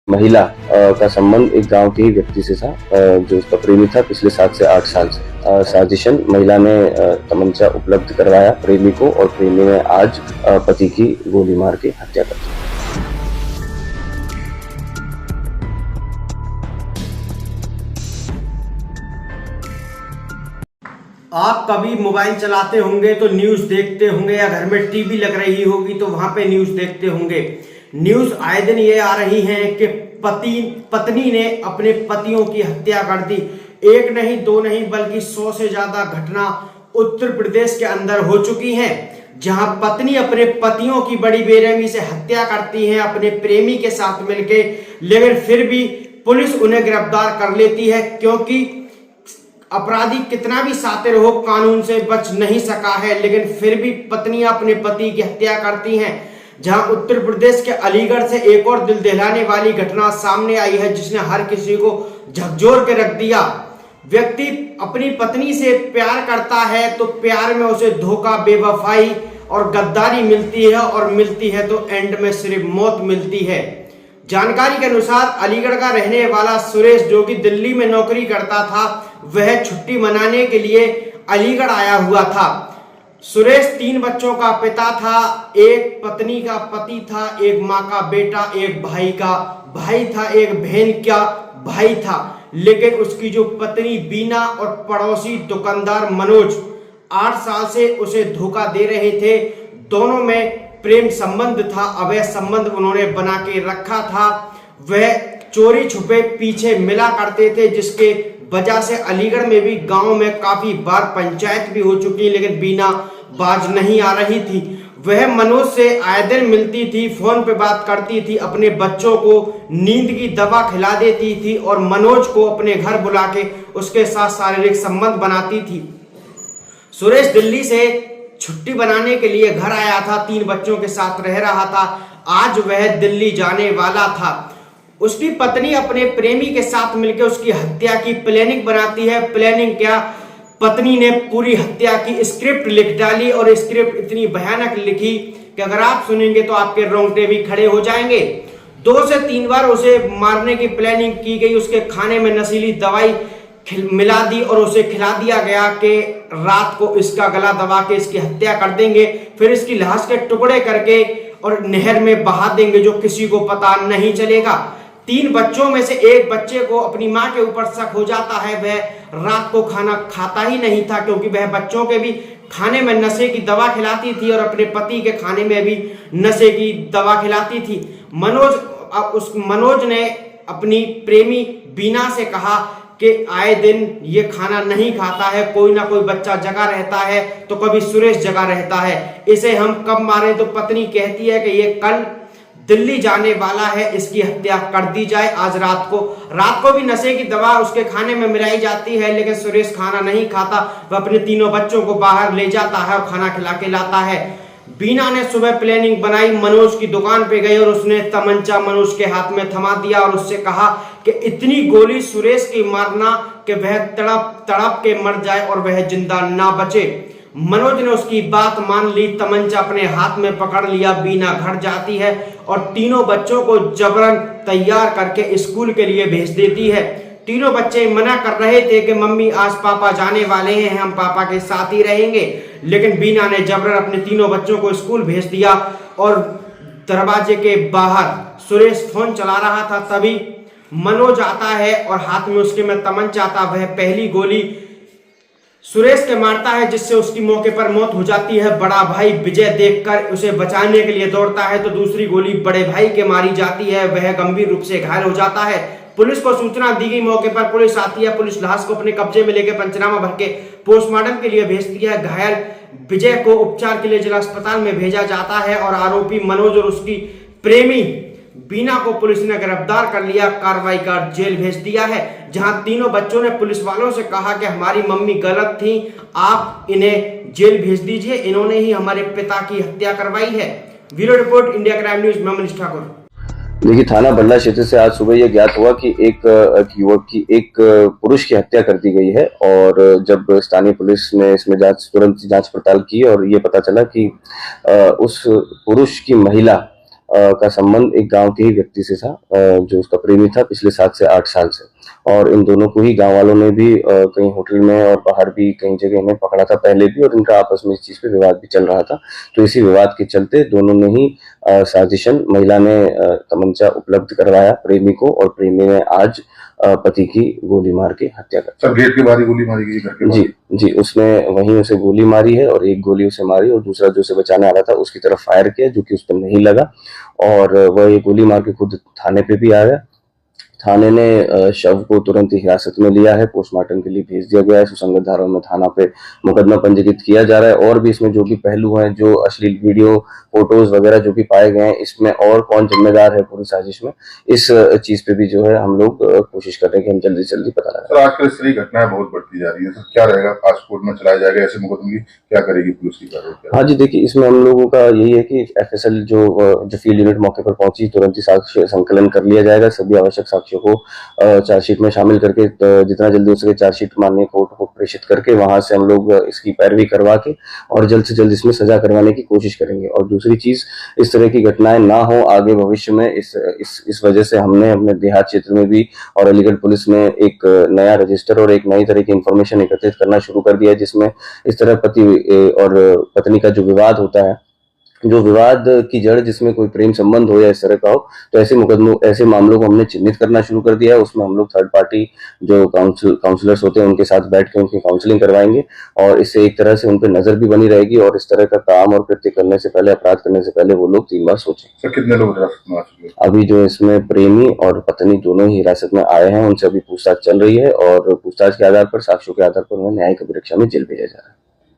महिला का संबंध एक गांव के ही व्यक्ति से था, जो उसका प्रेमी था पिछले 7 से 8 साल से। साजिशन महिला ने तमंचा उपलब्ध करवाया प्रेमी को, और प्रेमी ने आज पति की गोली मार के हत्या कर दी। आप कभी मोबाइल चलाते होंगे तो न्यूज देखते होंगे, या घर में टीवी लग रही होगी तो वहां पे न्यूज देखते होंगे। न्यूज आए दिन ये आ रही है कि पत्नी ने अपने पतियों की हत्या कर दी। एक नहीं, दो नहीं, बल्कि 100 से ज्यादा घटना उत्तर प्रदेश के अंदर हो चुकी हैं, जहां पत्नी अपने पतियों की बड़ी बेरहमी से हत्या करती है अपने प्रेमी के साथ मिलकर, लेकिन फिर भी पुलिस उन्हें गिरफ्तार कर लेती है, क्योंकि अपराधी कितना भी शातिर हो कानून से बच नहीं सका है। लेकिन फिर भी पत्नियां अपने पति की हत्या करती हैं। जहां उत्तर प्रदेश के अलीगढ़ से एक और दिल दहलाने वाली घटना सामने आई है, जिसने हर किसी को झकझोर के रख दिया। व्यक्ति अपनी पत्नी से प्यार करता है तो प्यार में उसे धोखा, बेवफाई और गद्दारी मिलती है, और मिलती है तो एंड में सिर्फ मौत मिलती है। जानकारी के अनुसार अलीगढ़ का रहने वाला सुरेश, जो कि दिल्ली में नौकरी करता था, वह छुट्टी मनाने के लिए अलीगढ़ आया हुआ था। सुरेश 3 बच्चों का पिता था, एक पत्नी का पति था, एक माँ का बेटा, एक भाई का भाई था, एक बहन का भाई था। लेकिन उसकी जो पत्नी बीना और पड़ोसी दुकानदार मनोज 8 साल से उसे धोखा दे रहे थे। दोनों में प्रेम संबंध था, अवैध संबंध उन्होंने बना के रखा था। वह चोरी छुपे पीछे मिला करते थे, जिसके वजह से अलीगढ़ में भी, गांव में काफी बार पंचायत भी हो चुकी, लेकिन बीना बाज नहीं आ रही थी। वह मनोज से आए दिन मिलती थी, फोन पे बात करती थी, अपने बच्चों को नींद की दवा खिला देती थी, और मनोज को अपने घर बुला के उसके साथ शारीरिक संबंध बनाती थी। सुरेश दिल्ली से छुट्टी बनाने के लिए घर आया था, 3 बच्चों के साथ रह रहा था। आज वह दिल्ली जाने वाला था। उसकी पत्नी अपने प्रेमी के साथ मिलकर उसकी हत्या की प्लानिंग बनाती है। प्लानिंग क्या, पत्नी ने पूरी हत्या की स्क्रिप्ट लिख डाली, और स्क्रिप्ट इतनी भयानक लिखी कि अगर आप सुनेंगे तो आपके रोंगटे भी खड़े हो जाएंगे। 2 से 3 बार उसे मारने की प्लानिंग की गई। उसके खाने में नशीली दवाई मिला दी और उसे खिला दिया गया कि रात को इसका गला दबा के इसकी हत्या कर देंगे, फिर इसकी लाश के टुकड़े करके और नहर में बहा देंगे, जो किसी को पता नहीं चलेगा। 3 बच्चों में से एक बच्चे को अपनी मां के ऊपर शक हो जाता है। वह रात को खाना खाता ही नहीं था, क्योंकि वह बच्चों के भी खाने में नशे की दवा खिलाती थी और अपने पति के खाने में भी नशे की दवा खिलाती थी। मनोज ने अपनी प्रेमी बीना से कहा कि आए दिन ये खाना नहीं खाता है, कोई ना कोई बच्चा जगा रहता है, तो कभी सुरेश जगा रहता है, इसे हम कब मारें। तो पत्नी कहती है कि ये कल दिल्ली जाने वाला है, इसकी हत्या कर दी जाए आज रात को भी नशे की दवा उसके खाने में मिलाई जाती है, लेकिन सुरेश खाना नहीं खाता। वह अपने 3 बच्चों को बाहर ले जाता है और खाना खिला के लाता है। बीना ने सुबह प्लानिंग बनाई, मनोज की दुकान पे गई और उसने तमंचा मनोज के हाथ में थमा दिया और उससे कहा कि इतनी गोली सुरेश की मारना कि वह तड़प तड़प के मर जाए और वह जिंदा ना बचे। मनोज ने उसकी बात मान ली, तमंचा अपने हाथ में पकड़ लिया। बीना घर जाती है और 3 बच्चों को जबरन तैयार करके स्कूल के लिए भेज देती है। 3 बच्चे मना कर रहे थे कि मम्मी आज पापा जाने वाले हैं, हम पापा के साथ ही रहेंगे, लेकिन बीना ने जबरन अपने 3 बच्चों को स्कूल भेज दिया। और दरवाजे के बाहर सुरेश फोन चला रहा था, तभी मनोज आता है और हाथ में उसके में तमंचा था। वह पहली गोली सुरेश के मारता है, जिससे उसकी मौके पर मौत हो जाती है। बड़ा भाई विजय देखकर उसे बचाने के लिए दौड़ता है, तो दूसरी गोली बड़े भाई के मारी जाती है, वह गंभीर रूप से घायल हो जाता है। पुलिस को सूचना दी गई, मौके पर पुलिस आती है। पुलिस लाश को अपने कब्जे में लेकर पंचनामा भर के पोस्टमार्टम के लिए भेजती है। घायल विजय को उपचार के लिए जिला अस्पताल में भेजा जाता है, और आरोपी मनोज और उसकी प्रेमी बीना को पुलिस ने गिरफ्तार कर लिया, कार्रवाई कर जेल भेज दिया है। जहां 3 बच्चों ने पुलिस वालों से कहा कि हमारी मम्मी गलत थी, आप इन्हें जेल भेज दीजिए, इन्होंने ही हमारे पिता की हत्या करवाई है। Bureau report, India crime news, मैं मनीष ठाकुर। देखिए, थाना बल्ला क्षेत्र से आज सुबह यह ज्ञात हुआ कि एक युवक की एक पुरुष की हत्या कर दी गई है, और जब स्थानीय पुलिस ने इसमें तुरंत जांच पड़ताल की और ये पता चला कि उस पुरुष की महिला का संबंध एक गांव के ही व्यक्ति से था, जो उसका प्रेमी था पिछले 7 से 8 साल से। और इन दोनों को ही गांव वालों ने भी कहीं होटल में और बाहर भी कई जगह इन्हें पकड़ा था पहले भी, और इनका आपस में इस चीज पे विवाद भी चल रहा था। तो इसी विवाद के चलते दोनों ने ही साजिशन, महिला ने तमंचा उपलब्ध करवाया प्रेमी को, और प्रेमी ने आज पति की गोली मार के हत्या कर। सर गेट के बाहर ही गोली मारी गई, घर के जी जी, उसने वहीं उसे गोली मारी है, और एक गोली उसे मारी और दूसरा जो उसे बचाने आ रहा था उसकी तरफ फायर किया, जो कि उस पर नहीं लगा, और वह ये गोली मार के खुद थाने पे भी आ गया। थाने ने शव को तुरंत ही हिरासत में लिया है, पोस्टमार्टम के लिए भेज दिया गया है। सुसंगत धाराओं में थाना पे मुकदमा पंजीकृत किया जा रहा है, और भी इसमें जो भी पहलू हैं, जो अश्लील वीडियो, फोटोज वगैरह जो भी पाए गए हैं, इसमें और कौन जिम्मेदार है पूरी साजिश में, इस चीज पे भी जो है हम लोग कोशिश कर रहे हैं कि हम जल्दी से जल्दी पता लगा। सर आजकल इस तरह की घटनाएं बहुत बढ़ती जा रही है, तो क्या रहेगा, फास्ट कोर्ट में चलाया जाएगा ऐसे मुकदमे की, क्या करेगी पुलिस की कार्रवाई? हाँ जी, देखिए इसमें हम लोगों का यही है कि FSL जो फील्ड यूनिट मौके पर पहुंची, तुरंत ही साक्ष्य संकलन कर लिया जाएगा। सभी आवश्यक साक्ष्यों को चार्जशीट में शामिल करके जितना जल्दी हो सके चार्जशीट माननीय कोर्ट को प्रेषित करके वहां से हम लोग इसकी पैरवी करवा के और जल्द से जल्द इसमें सजा करवाने की कोशिश करेंगे। और दूसरी चीज, इस तरह की घटनाएं ना हो आगे भविष्य में, इस वजह से हमने अपने देहात क्षेत्र में भी और अलीगढ़ पुलिस में एक नया रजिस्टर और एक नई तरह की इंफॉर्मेशन एकत्रित करना शुरू कर दिया है, जिसमें इस तरह पति और पत्नी का जो विवाद होता है, जो विवाद की जड़ जिसमें कोई प्रेम संबंध हो या इस तरह का हो, तो ऐसे मुकदमों, ऐसे मामलों को हमने चिन्हित करना शुरू कर दिया है। उसमें हम लोग थर्ड पार्टी जो काउंसलर्स होते हैं उनके साथ बैठ के उनकी काउंसलिंग करवाएंगे, और इससे एक तरह से उन पर नजर भी बनी रहेगी, और इस तरह का काम और कृत्य करने से पहले, अपराध करने से पहले वो लोग 3 बार सोचें। सर कितने लोग हिरासत में आ चुके हैं? अभी जो इसमें प्रेमी और पत्नी दोनों ही हिरासत में आए हैं, उनसे अभी पूछताछ चल रही है, और पूछताछ के आधार पर, साक्ष्यों के आधार पर उन्हें न्यायिक अभिरक्षा में जेल भेजा जा रहा है।